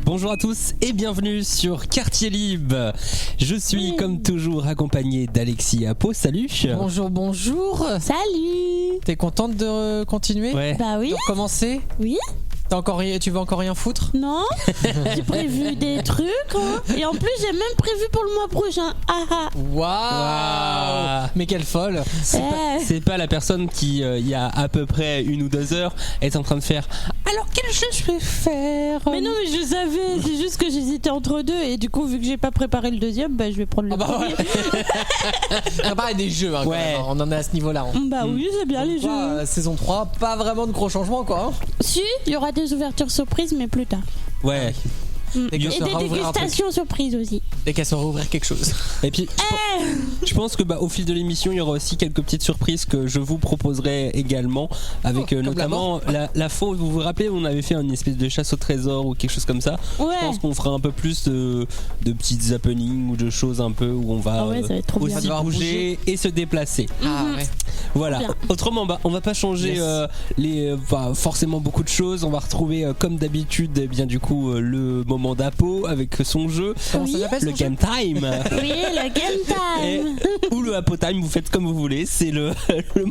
Bonjour à tous et bienvenue sur Quartier Libre. Je suis Je suis comme toujours accompagné d'Alexis Apo. Salut. Bonjour. Salut. T'es contente de continuer? Ouais. Bah oui. De recommencer? Oui. Tu veux encore rien foutre? Non. J'ai prévu des trucs hein. Et en plus j'ai même prévu pour le mois prochain. Waouh. Mais quelle folle. C'est pas la personne qui il y a à peu près 1 ou 2 heures est en train de faire. Alors quel jeu je vais faire? Mais non mais je savais. C'est juste que j'hésitais entre deux. Et du coup vu que j'ai pas préparé le deuxième, bah je vais prendre le premier. Préparer des jeux hein, ouais. quand même, on en est à ce niveau là hein. Bah oui c'est bien les jeux. Saison 3, pas vraiment de gros changements quoi hein. Si, il y aura des ouvertures surprises mais plus tard. Ouais. Et des dégustations surprises aussi. Dès qu'elles sauront ouvrir quelque chose. Et puis je pense que au fil de l'émission il y aura aussi quelques petites surprises que je vous proposerai également avec notamment la faux. Vous vous rappelez on avait fait une espèce de chasse au trésor ou quelque chose comme ça. Ouais. Je pense qu'on fera un peu plus de petites happenings ou de choses un peu où on va, ça va être trop aussi bien. bouger et se déplacer. Ouais. Voilà. Bien. Autrement on va pas changer forcément beaucoup de choses. On va retrouver comme d'habitude bien du coup le moment d'Apo avec son jeu. Comment ça s'appelle le Game Time. Oui, le Game Time. Ou le Apo Time, vous faites comme vous voulez, c'est le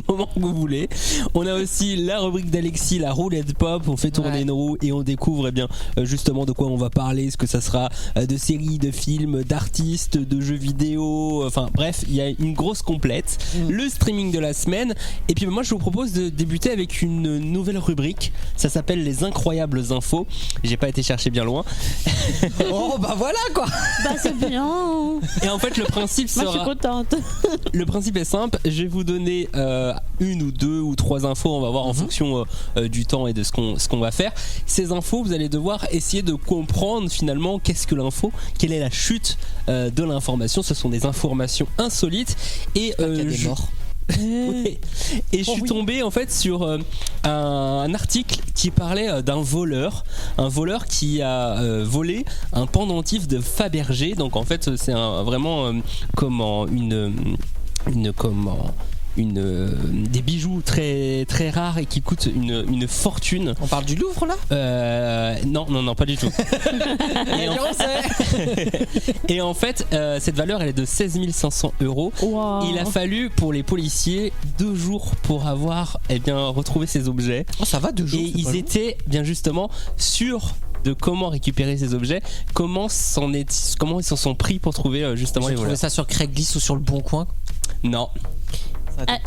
moment que vous voulez. On a aussi la rubrique d'Alexis, la roulette pop, on fait tourner une roue et on découvre justement de quoi on va parler, ce que ça sera de séries, de films, d'artistes, de jeux vidéo, enfin bref, il y a une grosse complète. Le streaming de la semaine, et puis moi je vous propose de débuter avec une nouvelle rubrique, ça s'appelle les incroyables infos. J'ai pas été chercher bien loin. Oh bah voilà quoi. Bah c'est bien. Et en fait le principe sera... Moi je suis contente. Le principe est simple, je vais vous donner 1 ou 2 ou 3 infos, on va voir en fonction du temps et de ce qu'on va faire. Ces infos, vous allez devoir essayer de comprendre finalement qu'est-ce que l'info, quelle est la chute de l'information. Ce sont des informations insolites et il y a des morts. Oui. Et je suis tombé en fait sur un article qui parlait d'un voleur, qui a volé un pendentif de Fabergé. Donc en fait c'est vraiment des bijoux très très rares et qui coûtent une fortune. On parle du Louvre là? Non, pas du tout. Et en fait, cette valeur elle est de 16 500 €. Wow. Il a fallu pour les policiers 2 jours pour avoir retrouvé ces objets. Oh, ça va 2 jours. Et ils étaient bien justement sûrs de comment récupérer ces objets, comment ils s'en sont pris pour trouver justement les voleurs. Trouvé ça sur Craigslist ou sur le Bon Coin? Non.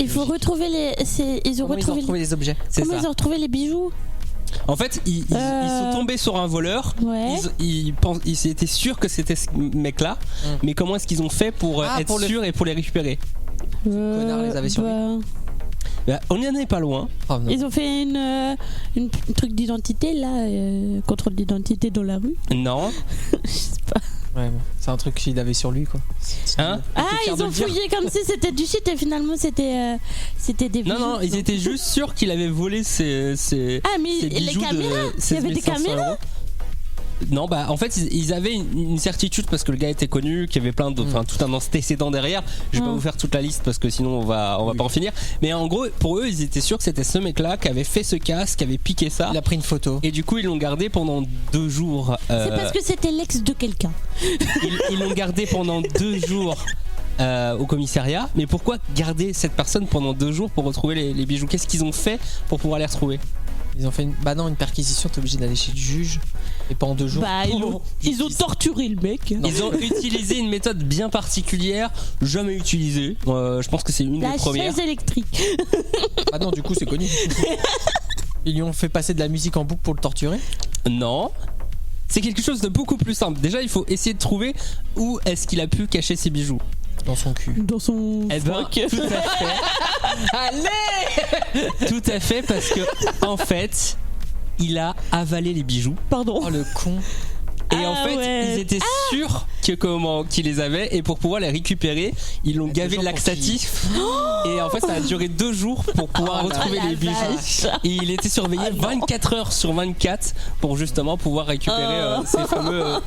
Il faut retrouver ils ont retrouvé les objets. Comment ils ont retrouvé les bijoux? En fait, ils sont tombés sur un voleur. Ouais. Ils étaient sûrs que c'était ce mec-là. Mais comment est-ce qu'ils ont fait pour être sûrs et pour les récupérer? Connard les avait sur lui. On n'y en est pas loin. Ils ont fait une truc d'identité là, contrôle d'identité dans la rue. Non. Je sais pas. Ouais, c'est un truc qu'il avait sur lui quoi. Hein? Ils ont fouillé comme si c'était du shit et finalement c'était des bijoux. Non, ils étaient juste sûrs qu'il avait volé ces mais les bijoux caméras, de 16 il y avait des 500 caméras. €. Non, en fait ils avaient une certitude parce que le gars était connu, qu'il y avait plein de, tout un antécédent derrière. Je vais pas vous faire toute la liste parce que sinon on va pas en finir. Mais en gros, pour eux, ils étaient sûrs que c'était ce mec-là qui avait fait ce casque, qui avait piqué ça. Il a pris une photo. Et du coup, ils l'ont gardé pendant 2 jours. C'est parce que c'était l'ex de quelqu'un. Ils l'ont gardé pendant 2 jours. Au commissariat. Mais pourquoi garder cette personne pendant 2 jours pour retrouver les bijoux? Qu'est-ce qu'ils ont fait pour pouvoir les retrouver? Ils ont fait une perquisition, t'es obligé d'aller chez le juge. Et pendant 2 jours. Ils ont torturé le mec. Ils ont utilisé une méthode bien particulière, jamais utilisée. Je pense que c'est une des premières. La chaise électrique. Ah non, du coup c'est connu. Ils lui ont fait passer de la musique en boucle pour le torturer? Non. C'est quelque chose de beaucoup plus simple. Déjà, il faut essayer de trouver où est-ce qu'il a pu cacher ses bijoux. Dans son cul. Dans son froc. Tout à fait. Allez. Tout à fait, parce que en fait, il a avalé les bijoux. Pardon. Oh le con. Et en fait, ils étaient sûrs que comment qui les avait, et pour pouvoir les récupérer, ils l'ont gavé de laxatif. Et en fait, ça a duré 2 jours pour pouvoir retrouver les bijoux. Et il était surveillé 24 heures sur 24 pour justement pouvoir récupérer ces fameux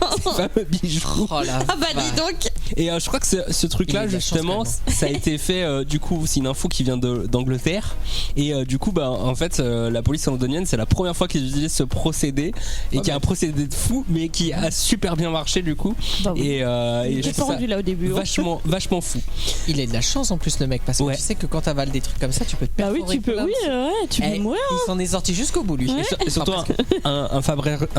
bijoux. Oh la Ah bah dis donc. Et je crois que ce truc-là, Il a de la justement, chance, ça a été fait. Du coup, c'est une info qui vient d'Angleterre. Et du coup, en fait, la police londonienne, c'est la première fois qu'ils utilisent ce procédé, et qui est un procédé de fou, mais qui a super bien marché du coup. Bah oui. Et je J'ai trouve pas ça rendu là au début. vachement fou. Il a de la chance en plus le mec, parce que Ouais. tu sais que quand t'avales des trucs comme ça, tu peux te Bah oui, perforer tu peux. plein de Oui, trucs. ouais, tu peux mourir. Il s'en est sorti jusqu'au bout lui. Ouais. Et surtout un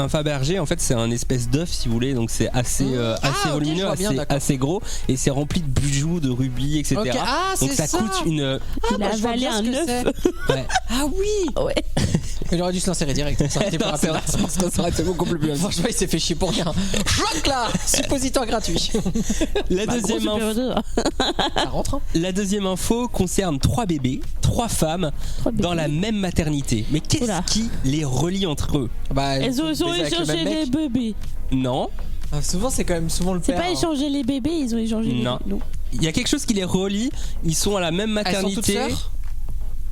Fabergé, en fait, c'est un espèce d'œuf, si vous voulez, donc c'est assez ok, volumineux, je vois bien, assez, d'accord. assez gros, et c'est rempli de bijoux, de rubis, etc. Ok, ah, donc c'est ça coûte une. Il a je vois avalé bien ce un que œuf. c'est. Ouais. Ah oui. Ouais. Il aurait dû se l'insérer direct. Ça aurait été plus Non, c'est rapide. vrai, parce que ça aurait été beaucoup plus bien. Franchement, il s'est fait chier pour rien. Choc là, suppositoire gratuit. La Bah, deuxième gros info. super-héros. Ça rentre. Hein. La deuxième info concerne 3 bébés, 3 femmes 3 bébés. dans la même maternité. Mais qu'est-ce Oula. qui les relie entre eux? Bah, Elles ont baiser avec le échangé même les mec. bébés. Non, Souvent, c'est quand même souvent le C'est père. pas hein. échanger les bébés, ils ont échangé les Non. bébés. il y a quelque chose qui les relie. Ils sont à la même Elles sont toutes maternité. sœurs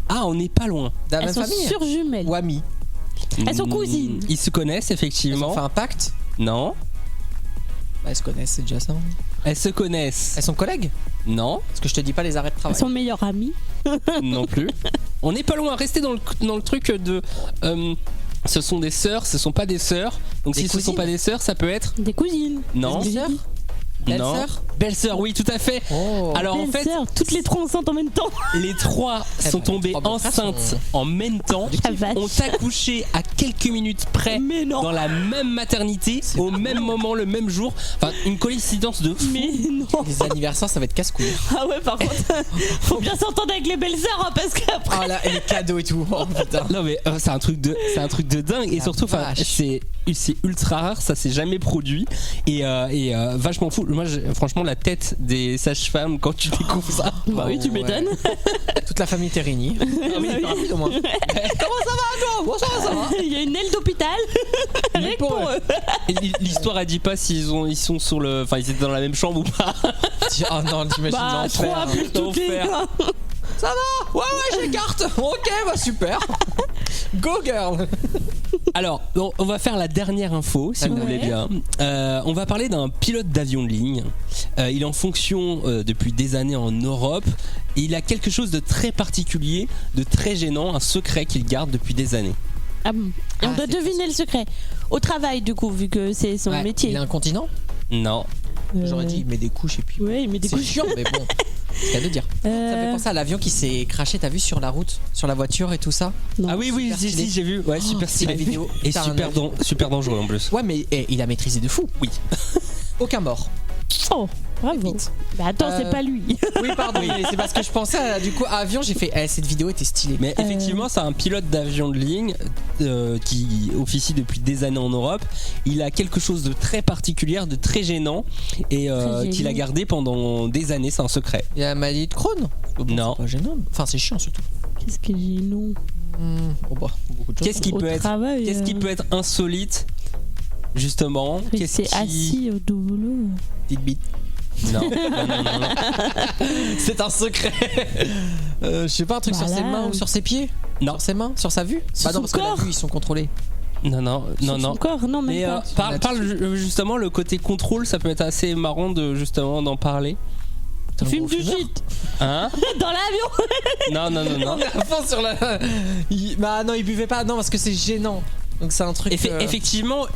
Ah, on n'est pas loin. de la Elles même sont famille. surjumelles. Ou amies. Elles sont cousines. Ils se connaissent Ils ont effectivement. fait un pacte. Non. Bah, elles se connaissent, c'est déjà ça. Elles se connaissent. Elles sont collègues. Non, Parce que je te dis pas les arrêts de Elles travail. sont meilleures amies. non plus. On n'est pas loin. Restez dans le truc de. Ce sont des sœurs, ce sont pas des sœurs. Donc Des si ce sont cousines pas des sœurs, ça peut être. Des cousines. Non. Des sœurs. Non. Belle-sœur. Belle-sœur, oui, tout à fait. Oh. Alors en fait, Belle-sœur, toutes les 3 enceintes en même temps. les 3 Eh sont ben, tombées les 3 beaux-frères enceintes sont- en même temps. La vache. Ont accouché à quelques minutes près Mais non. dans la même maternité, au même moment, le même jour. Enfin, une coïncidence de fou. Mais non. Les anniversaires, ça va être casse-couille. Ah ouais, par contre, faut bien s'entendre avec les belles-sœurs hein, parce qu'après. Oh là, et les cadeaux et tout. Oh putain. Non mais c'est un truc de dingue, et La surtout enfin vache. c'est ultra rare, ça s'est jamais produit, et vachement fou. Moi franchement, la tête des sages-femmes quand tu découvres ça. Bah oui, tu Ouais. m'étonnes. Toute la famille était réunie. Ah oui, Bah oui. rapide au moins. Comment ça va toi? Bon, ça va. Il y a une aile d'hôpital. Rien que pour eux. Et l'histoire elle dit pas ils sont sur le, enfin ils étaient dans la même chambre ou pas. Oh non, t'imagines Bah, 3 l'enfer. plus toutes les. L'enfer. Ça va? Ouais, j'écarte. Ok, bah super. Go girl. Alors on va faire la dernière info si vous Ouais. voulez bien. On va parler d'un pilote d'avion de ligne. Il est en fonction depuis des années en Europe, et il a quelque chose de très particulier, de très gênant, un secret qu'il garde depuis des années. Ah bon. Et on Ah, doit c'est deviner le secret. Au travail, du coup, vu que c'est son Ouais, métier. Il a un continent? Non. J'aurais dit il met des couches et puis. Ouais, il met des C'est couches. chiant, mais bon. C'est ce qu'il y a de dire. Ça me fait penser à l'avion qui s'est craché, t'as vu, sur la route, sur la voiture et tout ça. Non. Ah oui, Super si, stylé. j'ai vu. Ouais, super c'est la stylé. vidéo. Et T'as un super, avion. super dangereux en plus. Ouais, mais il a maîtrisé de fou. Oui. Aucun mort. Oh, bravo. Vite. Bah attends, c'est pas lui. Oui, pardon, mais c'est parce que je pensais à, du coup à avion, j'ai fait cette vidéo était stylée. Mais effectivement, c'est un pilote d'avion de ligne qui officie depuis des années en Europe. Il a quelque chose de très particulier, de très gênant, et Très qu'il a gênant. gardé pendant des années. C'est un secret. Il y a maladie de Crohn. Non. C'est pas gênant. Enfin, c'est chiant surtout. Qu'est-ce que j'ai non Oh bah, beaucoup de choses. Qu'est-ce qui Au peut être travail. Qu'est-ce qui peut être insolite, justement? Qu'est-ce C'est qui... assis au boulot. Petite bite. Non, non. C'est un secret. Je sais pas, un truc sur Voilà. ses mains ou sur ses pieds. Non. Sur ses mains, sur sa vue. Sur Bah non, son parce que la corps. vue, ils sont contrôlés. Non. Sur son corps, non, même Mais pas. parle justement le côté contrôle, ça peut être assez marrant de justement d'en parler. Il fume du fumeur. shit Hein? dans l'avion. Non. On est à fond sur la. Bah non, il buvait pas, non, parce que c'est gênant. Donc c'est un truc. Effectivement,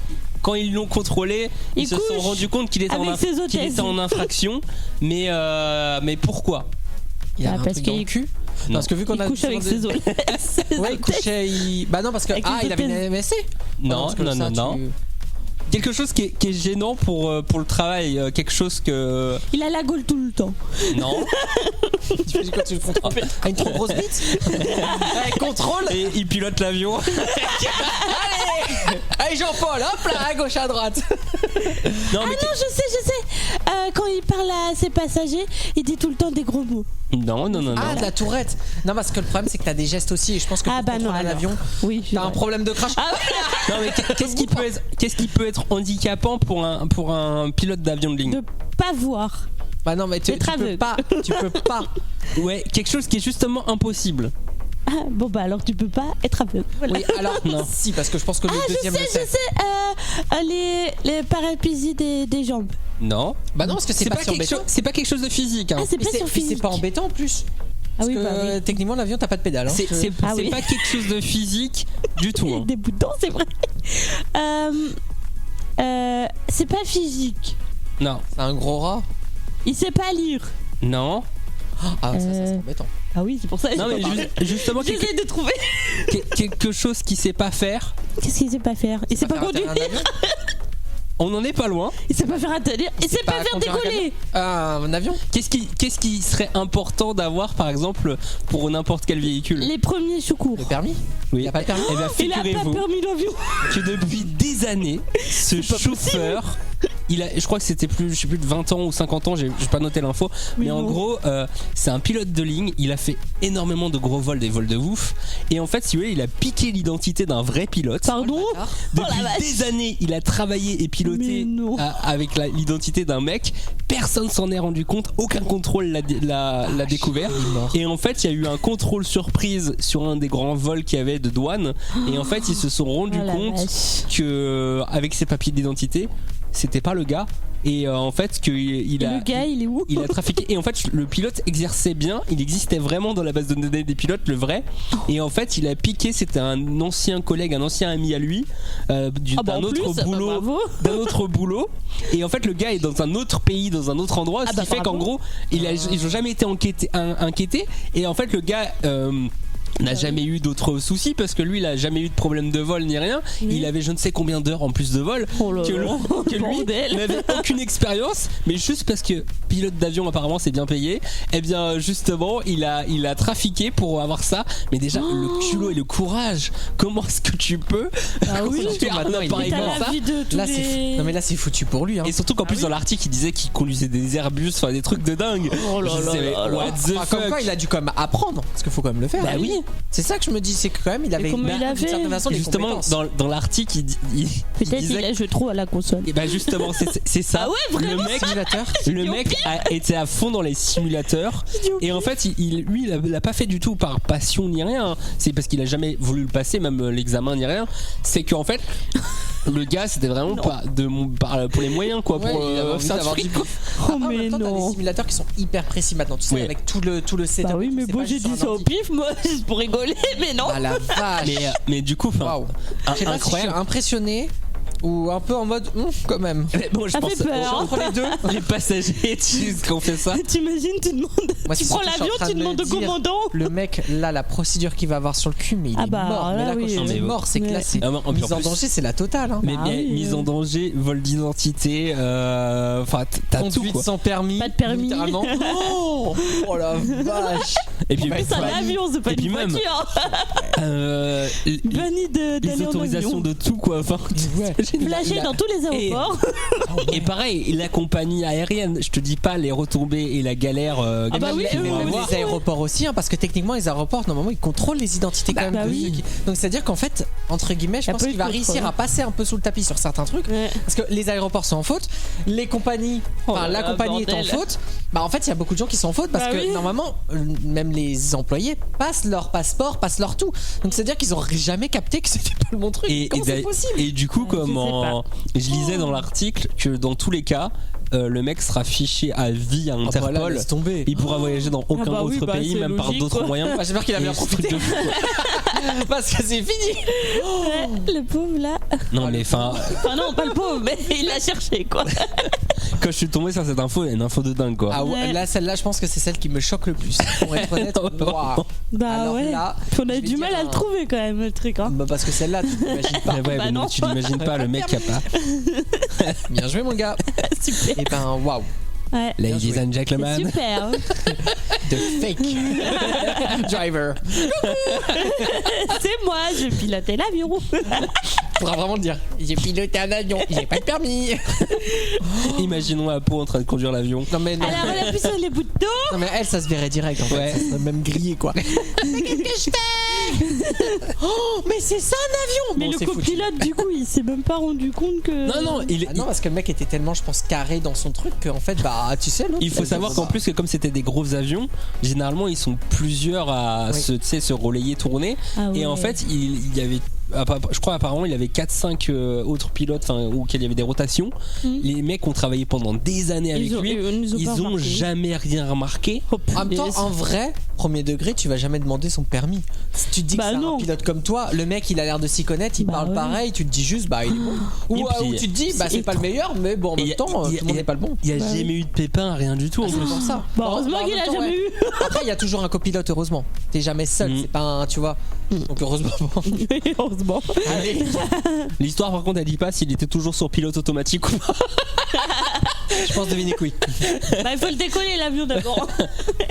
quand ils l'ont contrôlé, ils Il se sont couche rendus compte qu'il était, avec ses qu'il hôtesses. était en infraction. Mais pourquoi? Il a Ah, un parce truc dans le qu'il- cul. Non. Parce que vu qu'on Il a couche avec ses os. Ouais, il couchait. Bah non, parce que. Avec Ah, les il avait hôtesses. une MSC. Non, parce que non. ça, Quelque chose qui est gênant pour le travail, quelque chose que... Il a la gaule tout le temps. Non. Tu fais quoi, tu le contrôles? Ah, une trop grosse bite. Contrôle. Et il pilote l'avion. Allez Jean-Paul, hop là, à gauche, à droite. Non, mais Non, je sais. Quand il parle à ses passagers, il dit tout le temps des gros mots. non. Ah, de la tourette. Non, parce que le problème c'est que t'as des gestes aussi et je pense que Ah pour bah non, contrôler un alors. avion, Oui, c'est t'as un vrai. problème de crash. Non, mais qu'est-ce qui peut être handicapant pour un pilote d'avion de ligne? De pas voir. Bah non, mais tu D'être peux aveugle. pas. Tu peux pas. Ouais, quelque chose qui est justement impossible. Ah, bon bah alors tu peux pas être aveugle. Voilà. Oui, alors Non. si, parce que je pense que le deuxième le Je sait. sais. Les parapluies des jambes. Non. Bah non, parce que c'est pas quelque chose. C'est pas quelque chose de physique. Hein. Ah, c'est Mais pas sur puis physique. c'est pas embêtant en plus. Ah Parce oui, que bah oui. techniquement l'avion t'as pas de pédale. Hein. C'est Ah oui. pas quelque chose de physique du tout. Hein. Des boutons, c'est vrai. C'est pas physique. Non. C'est un gros rat. Il sait pas lire. Non. Ah ça c'est embêtant. Ah oui, c'est pour ça. Non, mais justement J'essaie de trouver. quelque chose qu'il sait pas faire. Qu'est-ce qu'il sait pas faire? Il sait pas faire conduire. un avion. On en est pas loin. Il sait pas faire atterrir. Il sait pas faire conduire un décoller. Un avion. Qu'est-ce qui serait important d'avoir par exemple pour n'importe quel véhicule? Les premiers secours. Le permis. Oui. Il a pas de permis. Eh bien, Il a pas figurez-vous permis d'avion. que depuis des années, ce chauffeur, je crois que c'était je sais plus de 20 ans ou 50 ans, j'ai pas noté l'info, mais en non. gros, c'est un pilote de ligne, il a fait énormément de gros vols, des vols de ouf, et en fait, si vous voulez, il a piqué l'identité d'un vrai pilote. Pardon? Depuis la vache. des années, il a travaillé et piloté Mais non. avec l'identité d'un mec. Personne s'en est rendu compte, aucun contrôle l'a découvert. Et en fait, il y a eu un contrôle surprise sur un des grands vols qu'il y avait de douane. Et en fait, ils se sont rendus Oh la compte vache. que avec ses papiers d'identité, c'était pas le gars. Et en fait, Et le gars, il est où? il a trafiqué. Et en fait, le pilote exerçait bien. Il existait vraiment dans la base de données des pilotes, le vrai. Et en fait, il a piqué. C'était un ancien collègue, un ancien ami à lui, d'un en autre plus, boulot. bravo. D'un autre boulot. Et en fait, le gars est dans un autre pays, dans un autre endroit. Ce qui fait qu'en bravo. gros, ils ont jamais été inquiétés. Et en fait, le gars. N'a jamais eu d'autres soucis parce que lui il a jamais eu de problème de vol ni rien. Il avait je ne sais combien d'heures en plus de vol Oh là que là. lui Bordel. n'avait aucune expérience, mais juste parce que pilote d'avion apparemment c'est bien payé, et bien justement il a trafiqué pour avoir ça. Mais déjà le culot et le courage, comment est-ce que tu peux oui. faire un appareil T'as comme la ça? vie de tous Là c'est les... non mais là c'est foutu pour lui. Hein. Et surtout qu'en plus dans l'article il disait qu'il conduisait des Airbus, enfin des trucs de dingue. Oh là Je là sais, mais là là. what the Enfin, comme fuck. quoi il a dû quand même apprendre parce qu'il faut quand même le faire. Bah oui. C'est ça que je me dis, c'est que quand même il avait comment il a d'une fait certaine façon les Justement compétences. dans l'article il Peut-être disait il a joué trop à la console. et bah justement c'est ça. Ah ouais, le vraiment, mec Simulateur. le mec a été à fond dans les simulateurs et en fait lui il l'a pas fait du tout par passion ni rien. C'est parce qu'il a jamais voulu le passer, même l'examen ni rien. C'est qu'en fait le gars c'était vraiment pas pour les moyens quoi, Ouais, pour il avait envie faire d'avoir du du fric, quoi. Oh En mais même temps, t'as des non. simulateurs qui sont hyper précis maintenant, tu sais, Oui. avec tout le setup. Bah oui, mais c'est bon, pas j'ai juste dit sur ça un au ordi. pif, moi, juste pour rigoler, mais non. Ah la vache. Mais du coup enfin Waouh. Je sais pas si je suis incroyable. impressionné ou un peu en mode quand même. Mais bon, je Ça pense fait peur. entre les deux, les passagers qui ont fait ça. T'imagines, tu demandes. Moi, Tu c'est prends surtout, je suis l'avion, en train tu de me demandes au dire, commandant. Le mec, là, la procédure qu'il va avoir sur le cul, mais il Ah est bah, mort. Mais là, là, quand oui. je dis Mais mort, c'est que là, c'est Ah, en mise en plus- danger, c'est la totale. Hein. Mais Ah oui, mise en danger, vol d'identité, enfin t'as tout Conduite quoi. sans permis. Pas de permis. Littéralement. Oh la vache. Et puis, C'est un avion, c'est pas Et puis une même- voiture. les Banni d'aller en autorisations avion. de tout quoi. Enfin, Ouais. Flashé dans tous les aéroports. et pareil, la compagnie aérienne, je te dis pas les retombées et la galère. Ah bah oui, qu'ils eux, vont oui, Même avoir. les aéroports aussi, hein, parce que techniquement, les aéroports, normalement, ils contrôlent les identités quand même. bah de oui. ceux qui- Donc, c'est-à-dire qu'en fait, entre guillemets, je Y a pense pas eu qu'il de va réussir contrôle. à passer un peu sous le tapis sur certains trucs. Ouais. Parce que les aéroports sont en faute, les compagnies, enfin Oh la là, compagnie est en bordel. faute. Bah en fait, il y a beaucoup de gens qui sont en faute parce Bah que oui. normalement, même les employés passent leur passeport, passent leur tout. Donc c'est-à-dire qu'ils auraient jamais capté que c'était pas le bon truc. Comment c'est possible et du coup, Je sais je lisais dans l'article que dans tous les cas, le mec sera fiché à vie à Ah bah Interpol. là, laisse tomber. Il pourra voyager dans aucun bah oui, autre bah pays, c'est même par logique, d'autres quoi. moyens. Bah, j'espère qu'il a bien Et ce truc profité de fou, quoi. parce que c'est fini. Ouais, le pauvre là. Non mais enfin, Enfin non, pas le pauvre, mais il l'a cherché quoi. quand je suis tombé sur cette info, une info de dingue quoi. Ah ouais, Ouais. là celle-là, je pense que c'est celle qui me choque le plus. Pour être honnête, waouh. Bah Alors ouais. là, On a je vais du mal dire à le un- trouver quand même le truc hein. Bah parce que celle-là, tu t'imagines pas. Ouais, bah mais non. tu l'imagines pas, le mec qui a pas. Bien joué mon gars. Super. Et ben waouh. Ouais. Ladies joué. and C'est gentlemen. super. The fake driver. C'est moi, je pilotais l'avion. Faudra vraiment le dire. J'ai piloté un avion, j'ai pas de permis. Imaginons Apo en train de conduire l'avion. Non mais non. Alors elle appuie sur les boutons. Non mais elle, ça se verrait direct en fait. Ouais. Ça serait même grillé quoi. Mais qu'est-ce que je fais? Oh, mais c'est ça un avion. Mais Bon, le c'est foutu. copilote, du coup, il s'est même pas rendu compte que. Non, Ah non, parce que le mec était tellement, je pense, carré dans son truc qu'en fait, bah, tu sais, l'autre, il faut savoir qu'en plus que comme c'était des gros avions, généralement ils sont plusieurs à Oui. se relayer, tourner. Ah Et ouais. en fait, il y avait, je crois apparemment, il y avait 4-5 autres pilotes, auxquels il y avait des rotations. Les mecs ont travaillé pendant des années avec lui. Ils ont jamais rien remarqué. En même temps, en vrai, premier degré, tu vas jamais demander son permis. Si tu te dis Bah que c'est non. un pilote comme toi, le mec il a l'air de s'y connaître, il Bah parle ouais. pareil, tu te dis juste bah il est bon. Ou, Et puis, ou tu te dis bah c'est c'est pas le meilleur, mais bon en Et même temps tout le monde n'est pas le bon. Il y a Bah jamais eu de pépin, rien du tout. En C'est plus. pour ça. Bah, heureusement en qu'il même a temps, jamais ouais. eu. Après il y a toujours un copilote heureusement. T'es jamais seul, c'est pas un, tu vois. Donc heureusement. Heureusement. Allez. L'histoire par contre elle dit pas s'il était toujours sur pilote automatique ou pas. Je pense deviner que oui. Bah, il faut le décoller l'avion d'abord.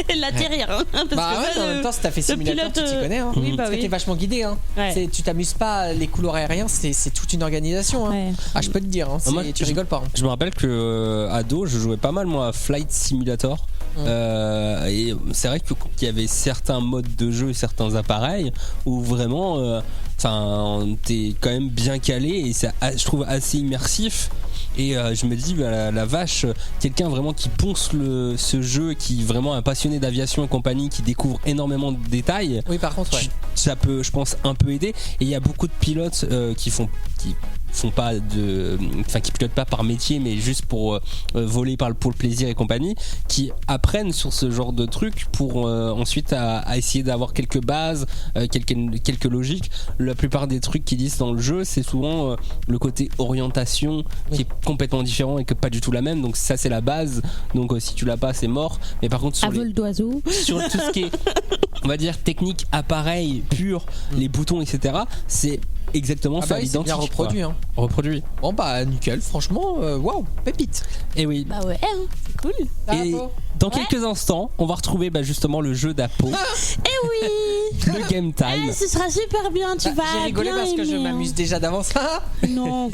Et l'atterrir. Hein, parce Bah que ouais, ça, mais en même temps si t'as fait le simulateur pilote, tu t'y connais hein. oui, bah Parce que oui. t'es vachement guidé hein. Ouais. Tu t'amuses pas les couloirs aériens, c'est toute une organisation hein. Ouais. Ah je peux te dire hein, Moi, tu rigoles pas hein. Je me rappelle que ado, je jouais pas mal moi à Flight Simulator. Et c'est vrai qu'il y avait certains modes de jeu et certains appareils où vraiment, t'es quand même bien calé et c'est, je trouve, assez immersif. Et je me dis bah, la vache, quelqu'un vraiment qui ponce ce jeu, qui est vraiment un passionné d'aviation et compagnie, qui découvre énormément de détails. Oui par contre ouais. Ça peut, je pense, un peu aider. Et il y a beaucoup de pilotes qui font pas qui pilotent pas par métier, mais juste pour voler pour le plaisir et compagnie, qui apprennent sur ce genre de trucs pour ensuite à essayer d'avoir quelques bases, quelques logiques. La plupart des trucs qu'ils disent dans le jeu, c'est souvent le côté orientation qui est complètement différent et que pas du tout la même. Donc ça c'est la base. Donc si tu l'as pas, c'est mort. Mais par contre À vol d'oiseau. sur tout ce qui est, on va dire, technique, appareil pur, les boutons, etc., c'est exactement Ah ça, bah oui, c'est l'identique. bien reproduit quoi. hein. Reproduit. Bon bah nickel, franchement, waouh, pépite. Et oui. Bah ouais, hein, c'est cool. Et dans quelques instants, on va retrouver justement le jeu d'Apo, Eh oui. le Game Time. Ce sera super bien, tu vas J'ai rigolé bien parce que je aimer, hein. m'amuse déjà d'avance. Non.